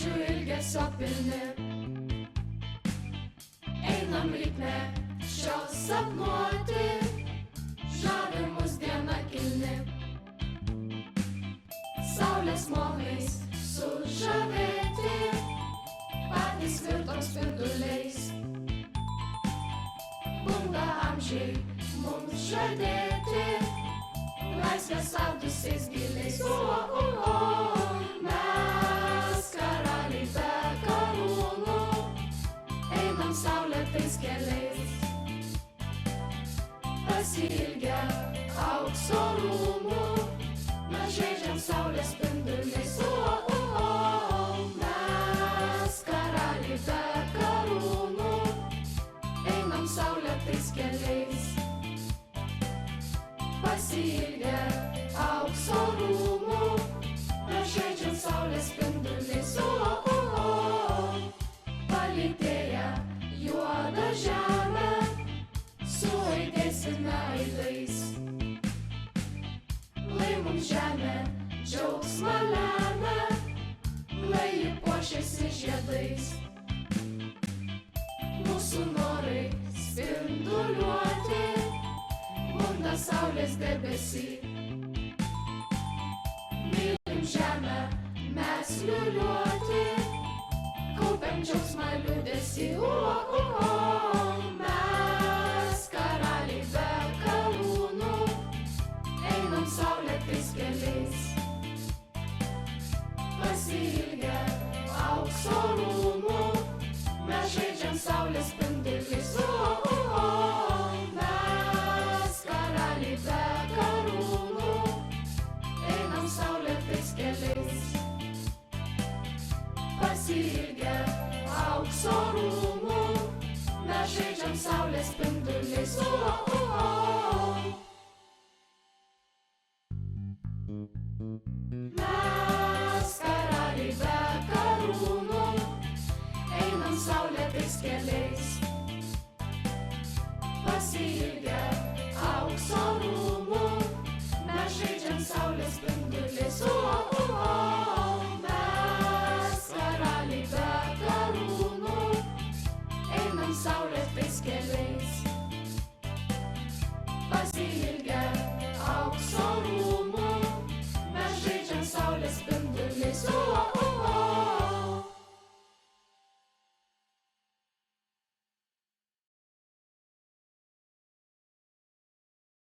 nakčių ilgesio pilni. Einam ritme šios sapnuoti, žavi mus diena kilni. Saulės molais sužavėti, patys virtom spinduliais. Bunda amžiai mums žadėti, laisvę saudusiais giliais. Mes karaliai be karūnų, einam saulėtais keliais. Pasiilgę aukso rūmų, mes žaidžiam saulės spinduliais. Mes karaliai be karūnų, einam saulėtais keliais. Pasiilgę aukso rūmų, mes žaidžiam saulės spinduliais. Palytėję juodą žemę, suaidėsime aidais. Lai mums žemė džiaugsmą lemia, lai ji puošiasi žiedais. Mūsų norai spinduliuoti, bunda saulės debesy. Mylim žemę mes liuliuoti, kaupiam džiaugsmą liūdesį. Mes karaliai be karūnų, einam saulėtais keliais. Pasiilgę aukso rūmų, mes žaidžiam saulės spinduliais. Mes karaliai be karūnų, einam saulėtais keliais. Pasiilgę aukso rūmų, mes žaidžiam saulės spinduliais. Mes karaliai be karūnų, einam saulėtais keliais. Pasiilgę aukso rūmų,